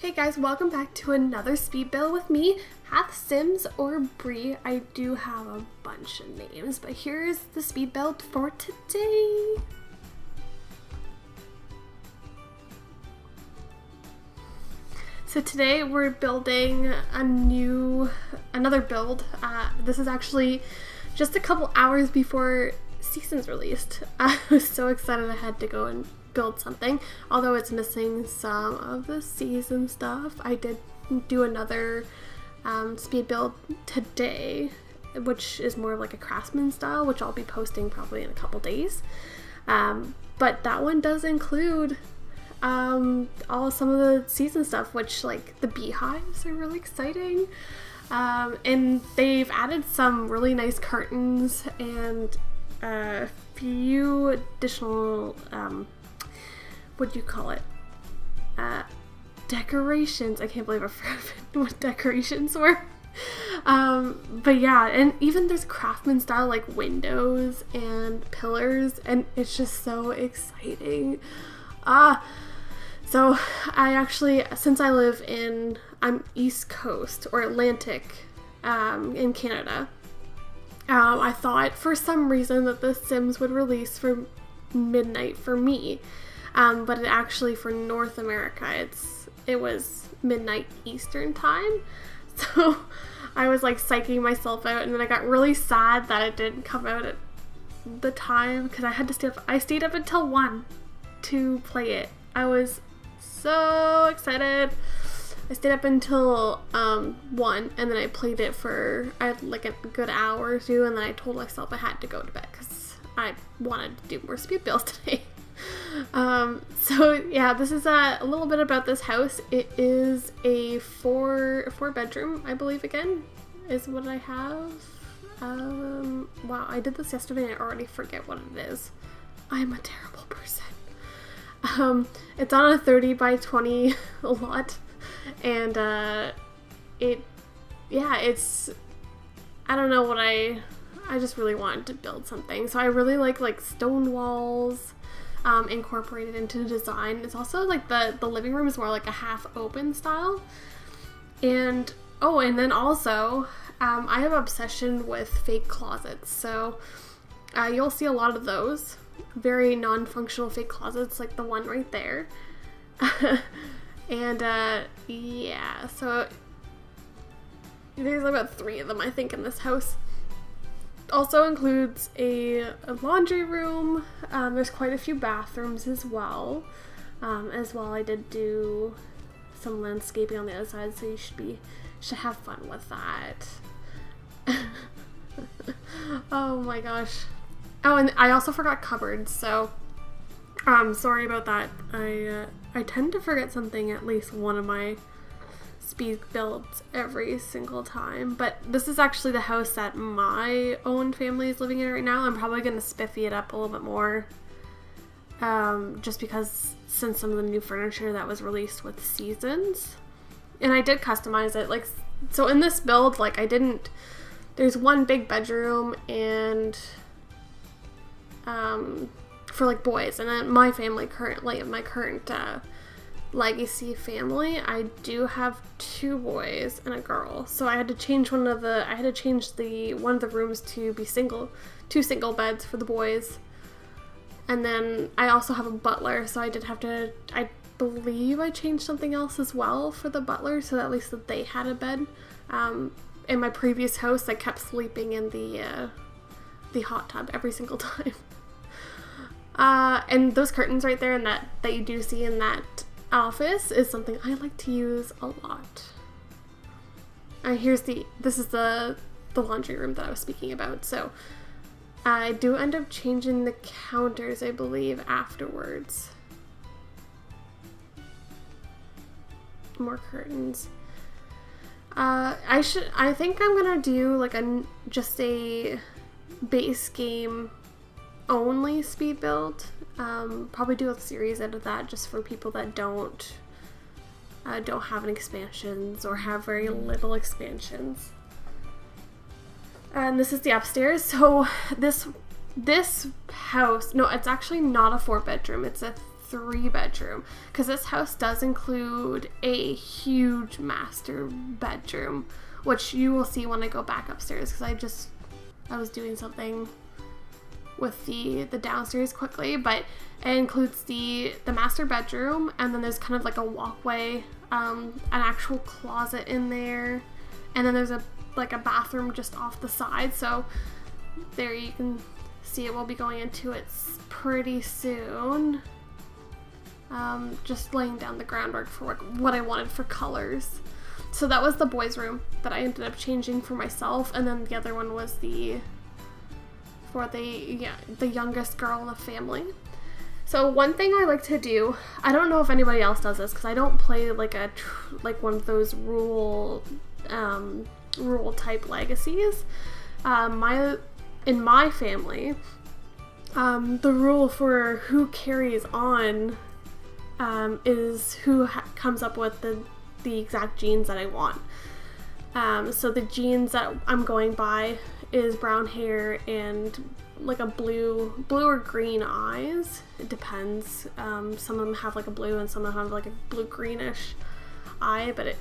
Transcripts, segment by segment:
Hey guys, welcome back to another speed build with me, Haathsims or Bree. I do have a bunch of names, but here's the speed build for today. So today we're building another build. This is actually just a couple hours before season's released. I was so excited I had to go and build something, although it's missing some of the season stuff. I did do another speed build today, which is more like a craftsman style, which I'll be posting probably in a couple days. But that one does include some of the season stuff, which like the beehives are really exciting. And they've added some really nice curtains and a few additional what do you call it? Decorations. I can't believe I forgot what decorations were. But yeah, and even there's craftsman style like windows and pillars, and it's just so exciting. So I actually, since I live I'm East Coast or Atlantic in Canada, I thought for some reason that The Sims would release for midnight for me. But it actually, for North America, it was midnight Eastern time. So I was like psyching myself out, and then I got really sad that it didn't come out at the time because I had to stay up. I stayed up until 1 to play it. I was so excited. I stayed up until 1, and then I played it I had like a good hour or two, and then I told myself I had to go to bed because I wanted to do more speed builds today. So yeah, this is a little bit about this house. It is a four bedroom, I believe, again, is what I have. Wow, I did this yesterday and I already forget what it is. I'm a terrible person. It's on a 30 by 20 lot, and it's, I don't know what I just really wanted to build something. So I really like stone walls, incorporated into the design. It's also like the living room is more like a half open style. And then also, I have an obsession with fake closets. So you'll see a lot of those very non-functional fake closets, like the one right there. And yeah, so there's about 3 of them, I think, in this house. Also includes a laundry room. There's quite a few bathrooms as well. I did do some landscaping on the other side, so you should have fun with that. Oh my gosh. Oh, and I also forgot cupboards, so sorry about that. I tend to forget something at least one of my speed builds every single time, but this is actually the house that my own family is living in right now. I'm probably going to spiffy it up a little bit more, just because since some of the new furniture that was released with seasons, and I did customize it. Like, so in this build, like there's one big bedroom and for like boys, and then my family currently, my current legacy family, I do have 2 boys and a girl, so I had to change one of the rooms to be 2 single beds for the boys. And then I also have a butler, so I believe I changed something else as well for the butler, so that at least that they had a bed. In my previous house, I kept sleeping in the hot tub every single time. And those curtains right there and that you do see in that office is something I like to use a lot. This is the laundry room that I was speaking about. So I do end up changing the counters, I believe, afterwards. More curtains. I think I'm gonna do like just a base game only speed build. Probably do a series out of that just for people that don't have any expansions or have very little expansions. And this is the upstairs. So this house, no, it's actually not a 4 bedroom. It's a 3-bedroom, because this house does include a huge master bedroom, which you will see when I go back upstairs, because I was doing something with the downstairs quickly, but it includes the master bedroom, and then there's kind of like a walkway, an actual closet in there, and then there's a bathroom just off the side. So there you can see it. We'll be going into it pretty soon. Just laying down the groundwork for what I wanted for colors. So that was the boys' room that I ended up changing for myself, and then the other one was for the youngest girl in the family. So one thing I like to do, I don't know if anybody else does this, because I don't play like one of those rule type legacies. In my family, the rule for who carries on is who comes up with the exact genes that I want. So the genes that I'm going by is brown hair and like a blue or green eyes. It depends. Some of them have like a blue and some of them have like a blue greenish eye, but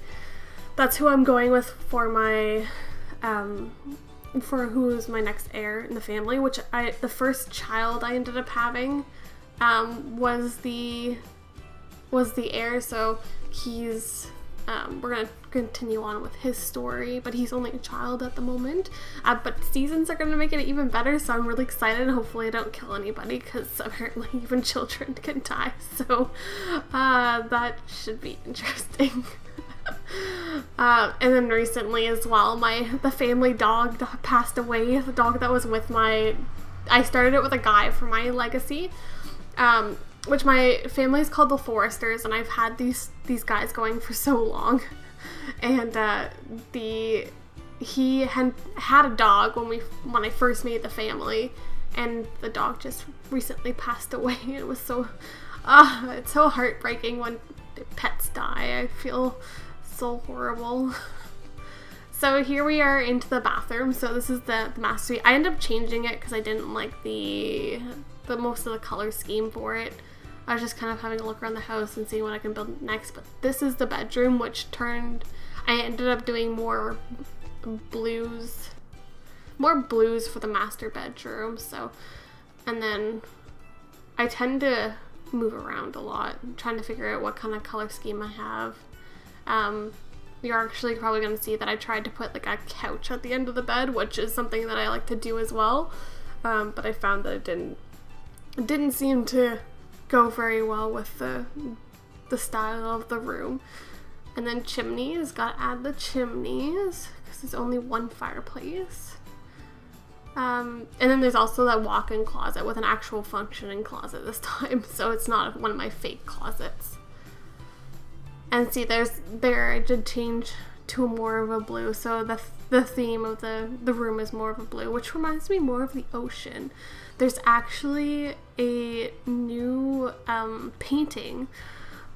that's who I'm going with for my for who is my next heir in the family, which the first child I ended up having was the heir, so he's we're gonna continue on with his story, but he's only a child at the moment. But seasons are gonna make it even better, so I'm really excited. Hopefully I don't kill anybody, because apparently even children can die, so that should be interesting. And then recently as well, the family dog passed away. The dog that was with I started it with a guy for my legacy, which my family is called the Foresters, and I've had these guys going for so long. And he had a dog when I first made the family, and the dog just recently passed away. It was so it's so heartbreaking when pets die. I feel so horrible. So here we are into the bathroom. So this is the master suite. I ended up changing it because I didn't like the most of the color scheme for it. I was just kind of having a look around the house and seeing what I can build next. But this is the bedroom, which I ended up doing more blues for the master bedroom. So, and then I tend to move around a lot, trying to figure out what kind of color scheme I have. You're actually probably going to see that I tried to put like a couch at the end of the bed, which is something that I like to do as well. But I found that it didn't seem to go very well with the style of the room. And then chimneys, gotta add the chimneys because there's only one fireplace. And then there's also that walk-in closet with an actual functioning closet this time, so it's not one of my fake closets. And see, I did change to more of a blue, so the theme of the room is more of a blue, which reminds me more of the ocean. There's actually a new painting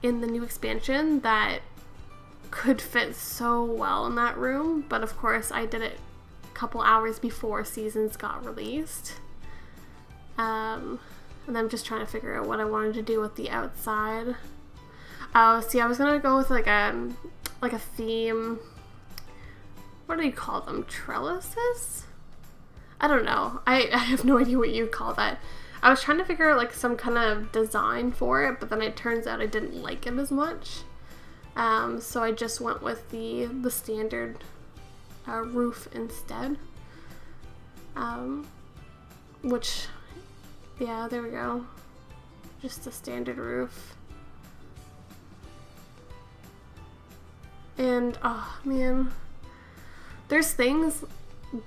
in the new expansion that could fit so well in that room, but of course I did it a couple hours before Seasons got released. And I'm just trying to figure out what I wanted to do with the outside. See, I was gonna go with like a theme. What do you call them? Trellises? I don't know. I have no idea what you call that. I was trying to figure out like some kind of design for it, but then it turns out I didn't like it as much. So I just went with the standard roof instead. Which, yeah, there we go. Just a standard roof. And, oh man, there's things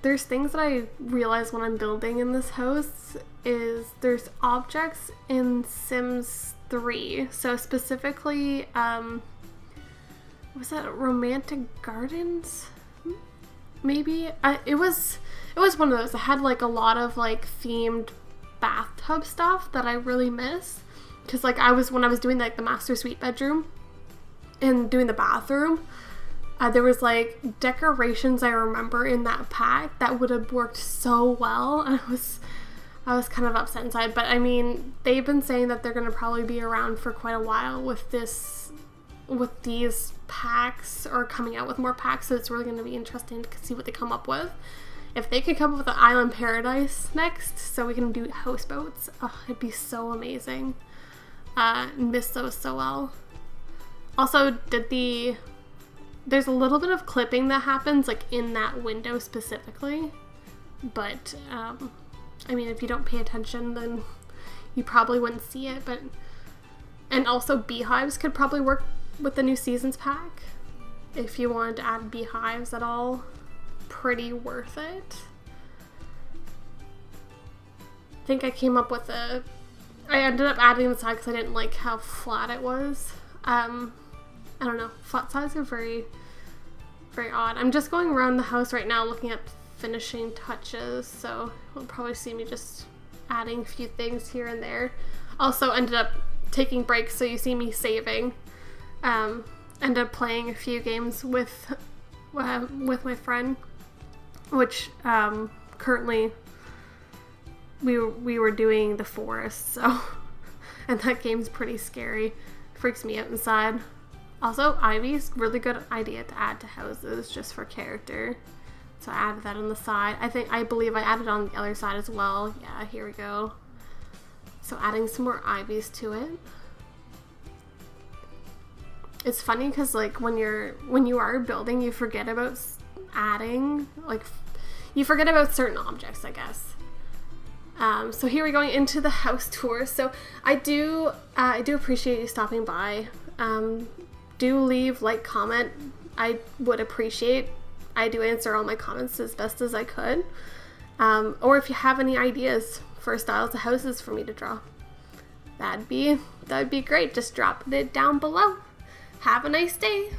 that I realize when I'm building in this house is there's objects in Sims 3. So specifically, was that Romantic Gardens? Maybe? It was one of those. I had like a lot of like themed bathtub stuff that I really miss. Cause like when I was doing like the master suite bedroom and doing the bathroom, there was like decorations I remember in that pack that would have worked so well, and I was kind of upset inside. But I mean, they've been saying that they're going to probably be around for quite a while with these packs, or coming out with more packs, so it's really going to be interesting to see what they come up with. If they could come up with an Island Paradise next, so we can do houseboats, it'd be so amazing. Miss those so well. Also, there's a little bit of clipping that happens, like, in that window specifically, but, I mean, if you don't pay attention, then you probably wouldn't see it, and also beehives could probably work with the new seasons pack. If you wanted to add beehives at all, pretty worth it. I think I came up with I ended up adding the side because I didn't like how flat it was. I don't know, flat sides are very, very odd. I'm just going around the house right now looking at finishing touches, so you'll probably see me just adding a few things here and there. Also ended up taking breaks, so you see me saving. Ended up playing a few games with my friend, which currently we were doing the forest, so and that game's pretty scary. Freaks me out inside. Also, ivy's really good idea to add to houses just for character. So I added that on the side. I believe I added on the other side as well. Yeah, here we go. So adding some more ivies to it. It's funny because, like, when you are building, you forget about adding, like, you forget about certain objects, I guess. So here we're going into the house tour. So I do appreciate you stopping by. Do leave, like, comment. I would appreciate. I do answer all my comments as best as I could. Or if you have any ideas for styles of houses for me to draw, that'd be great. Just drop it down below. Have a nice day.